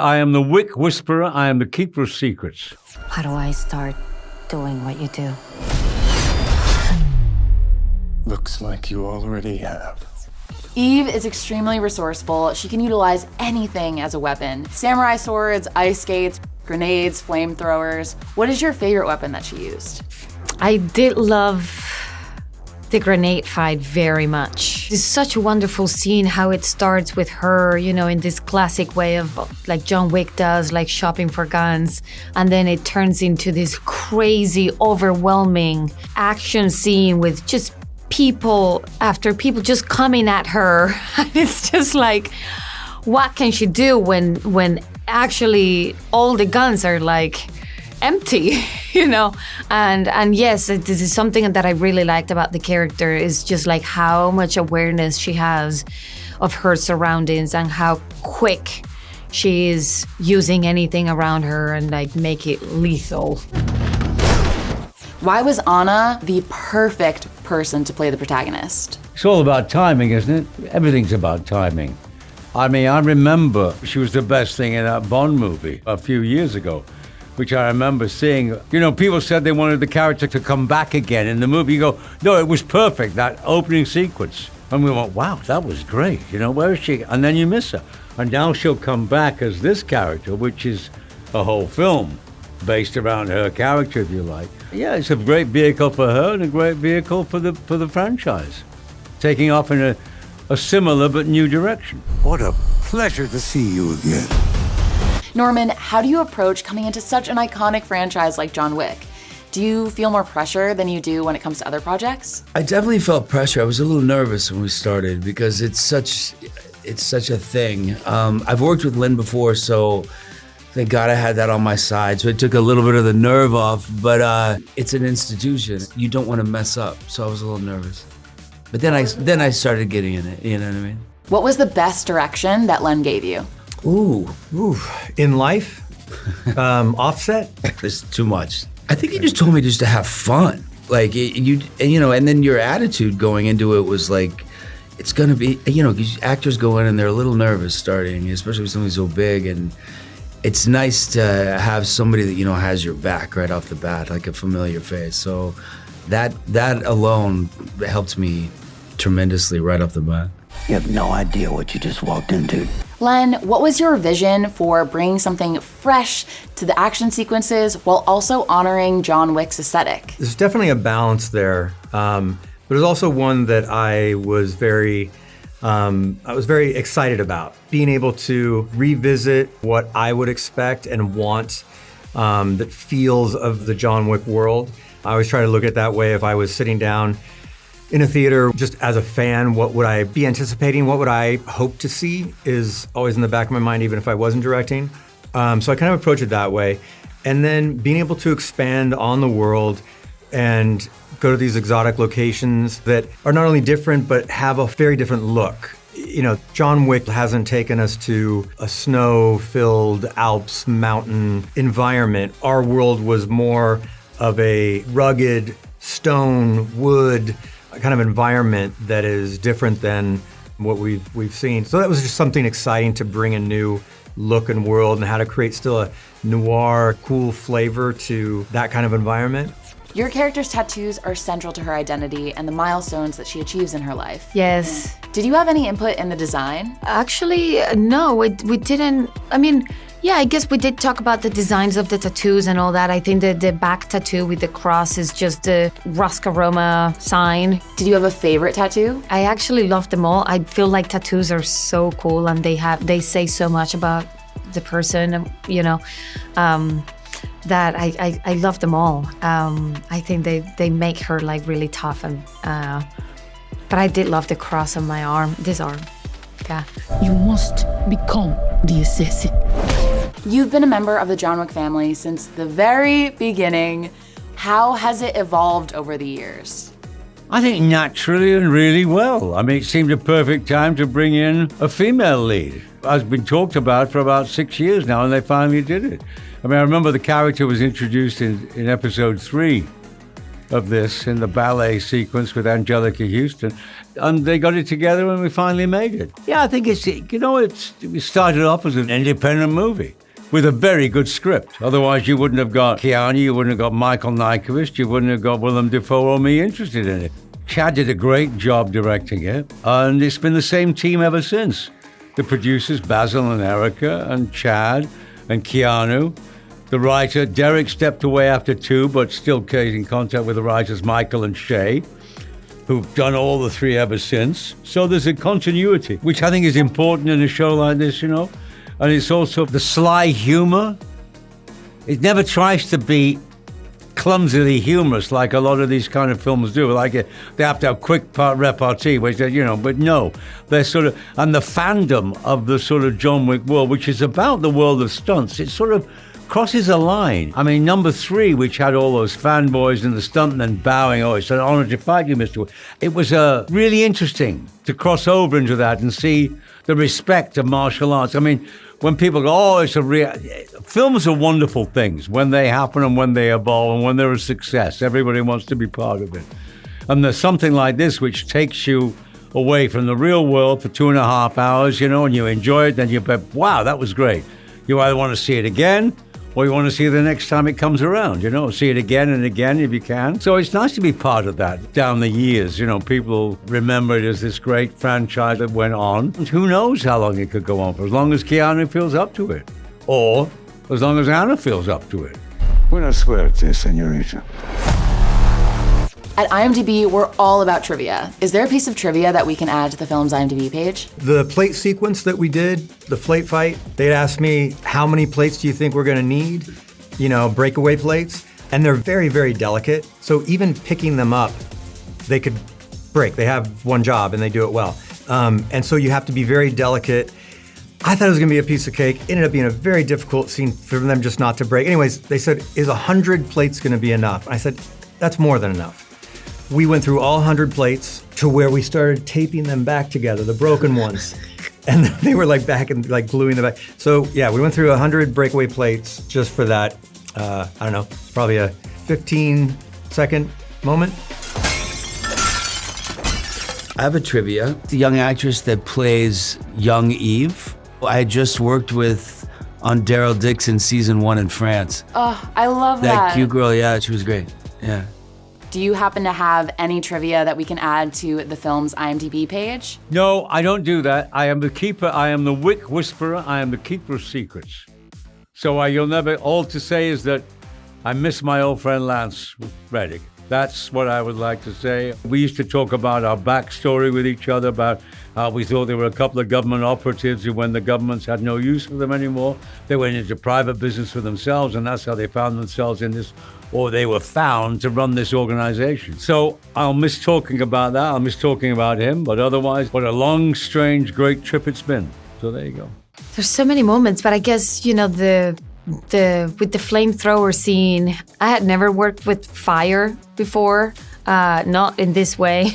I am the Wick Whisperer. I am the keeper of secrets. How do I start doing what you do? Looks like you already have. Eve is extremely resourceful. She can utilize anything as a weapon. Samurai swords, ice skates, grenades, flamethrowers. What is your favorite weapon that she used? I did love the grenade fight very much. It's such a wonderful scene how it starts with her, in this classic way of like John Wick does, like shopping for guns. And then it turns into this crazy, overwhelming action scene with just people after people just coming at her. And it's just like, what can she do when actually all the guns are like empty, And yes, this is something that I really liked about the character is just like how much awareness she has of her surroundings and how quick she is using anything around her and like make it lethal. Why was Anna the perfect person to play the protagonist? It's all about timing, isn't it? Everything's about timing. I mean, I remember she was the best thing in that Bond movie a few years ago, which I remember seeing. People said they wanted the character to come back again in the movie. You go, no, it was perfect, that opening sequence. And we went, wow, that was great. Where is she? And then you miss her. And now she'll come back as this character, which is a whole film based around her character, if you like. Yeah, it's a great vehicle for her and a great vehicle for the franchise, taking off in a similar but new direction. What a pleasure to see you again. Norman, how do you approach coming into such an iconic franchise like John Wick? Do you feel more pressure than you do when it comes to other projects? I definitely felt pressure. I was a little nervous when we started because it's such a thing. I've worked with Len before, so thank God I had that on my side. So it took a little bit of the nerve off, but it's an institution. You don't want to mess up, so I was a little nervous. But then I started getting in it, you know what I mean? What was the best direction that Len gave you? Ooh. In life? Offset? It's too much. I think he just told me just to have fun. Like, and then your attitude going into it was like, it's gonna be, because actors go in and they're a little nervous starting, especially with something so big, and it's nice to have somebody that, has your back right off the bat, like a familiar face. So that alone helped me tremendously right off the bat. You have no idea what you just walked into. Len, what was your vision for bringing something fresh to the action sequences while also honoring John Wick's aesthetic? There's definitely a balance there, but there's also one that I was very excited about. Being able to revisit what I would expect and want that feels of the John Wick world. I always try to look at it that way. If I was sitting down in a theater, just as a fan, what would I be anticipating? What would I hope to see is always in the back of my mind, even if I wasn't directing. So I kind of approach it that way. And then being able to expand on the world and go to these exotic locations that are not only different, but have a very different look. John Wick hasn't taken us to a snow-filled Alps mountain environment. Our world was more of a rugged stone, wood, kind of environment that is different than what we've seen. So that was just something exciting to bring a new look and world and how to create still a noir, cool flavor to that kind of environment. Your character's tattoos are central to her identity and the milestones that she achieves in her life. Yes. Did you have any input in the design? Actually, no, we didn't. Yeah, I guess we did talk about the designs of the tattoos and all that. I think the back tattoo with the cross is just the Roscaroma sign. Did you have a favorite tattoo? I actually love them all. I feel like tattoos are so cool and they say so much about the person, that I love them all. I think they make her like really tough but I did love the cross on my arm, this arm. Yeah. You must become the assassin. You've been a member of the John Wick family since the very beginning. How has it evolved over the years? I think naturally and really well. It seemed a perfect time to bring in a female lead. It's been talked about for about 6 years now, and they finally did it. I remember the character was introduced in episode 3, of this in the ballet sequence with Angelica Houston, and they got it together and we finally made it. Yeah, I think it started off as an independent movie with a very good script. Otherwise, you wouldn't have got Keanu, you wouldn't have got Michael Nyquist, you wouldn't have got Willem Dafoe or me interested in it. Chad did a great job directing it, and it's been the same team ever since. The producers, Basil and Erica, and Chad, and Keanu. The writer, Derek, stepped away after 2, but still in contact with the writers, Michael and Shay, who've done all the 3 ever since. So there's a continuity, which I think is important in a show like this, you know. And it's also the sly humor. It never tries to be clumsily humorous like a lot of these kind of films do. Like they have to have quick repartee, which they, but no, they're sort of, and the fandom of the sort of John Wick world, which is about the world of stunts, it sort of crosses a line. I mean, number 3, which had all those fanboys and the stuntmen bowing, oh, it's an honor to fight you, Mr. Wick. It was really interesting to cross over into that and see the respect of martial arts. I mean, when people go, oh, it's a real... Films are wonderful things when they happen and when they evolve and when they're a success. Everybody wants to be part of it. And there's something like this which takes you away from the real world for 2.5 hours, and you enjoy it, then you bet, wow, that was great. You either want to see it again, or you want to see it the next time it comes around, see it again and again if you can. So it's nice to be part of that down the years. People remember it as this great franchise that went on. And who knows how long it could go on for, as long as Keanu feels up to it. Or as long as Anna feels up to it. Buena suerte, señorita. At IMDb, we're all about trivia. Is there a piece of trivia that we can add to the film's IMDb page? The plate sequence that we did, the plate fight, they'd asked me, how many plates do you think we're gonna need? Breakaway plates. And they're very, very delicate. So even picking them up, they could break. They have one job and they do it well. And so you have to be very delicate. I thought it was gonna be a piece of cake. It ended up being a very difficult scene for them just not to break. Anyways, they said, is 100 plates gonna be enough? And I said, that's more than enough. We went through all 100 plates to where we started taping them back together, the broken ones. And they were back and gluing them back. So yeah, we went through 100 breakaway plates just for that, I don't know, probably a 15-second moment. I have a trivia. The young actress that plays young Eve, I had just worked with on Daryl Dixon season 1 in France. Oh, I love that. That cute girl, yeah, she was great, yeah. Do you happen to have any trivia that we can add to the film's IMDb page? No, I don't do that. I am the keeper. I am the Wick whisperer. I am the keeper of secrets. So you'll never... All to say is that I miss my old friend Lance Reddick. That's what I would like to say. We used to talk about our backstory with each other, about how we thought there were a couple of government operatives who, when the governments had no use for them anymore, they went into private business for themselves, and that's how they found themselves in this, or they were found to run this organization. So I'll miss talking about that. I'll miss talking about him, but otherwise, what a long, strange, great trip it's been. So there you go. There's so many moments, but I guess, with the flamethrower scene, I had never worked with fire before, not in this way.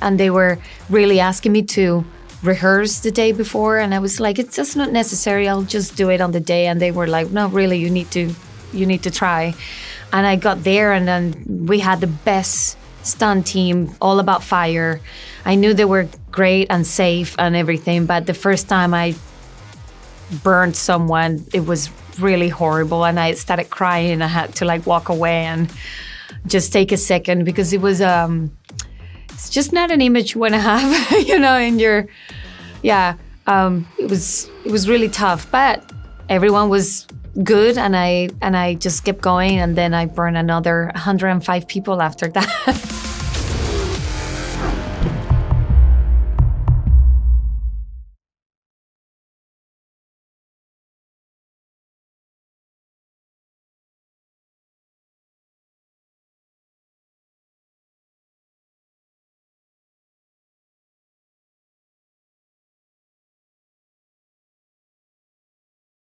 And they were really asking me to rehearse the day before, and I was like, it's just not necessary, I'll just do it on the day. And they were like, no, really, you need to try. And I got there, and then we had the best stunt team, all about fire. I knew they were great and safe and everything, but the first time I burned someone, it was really horrible, and I started crying. I had to walk away and just take a second, because it was it's just not an image you want to have, in your, it was really tough, but everyone was good, and I just kept going, and then I burned another 105 people after that.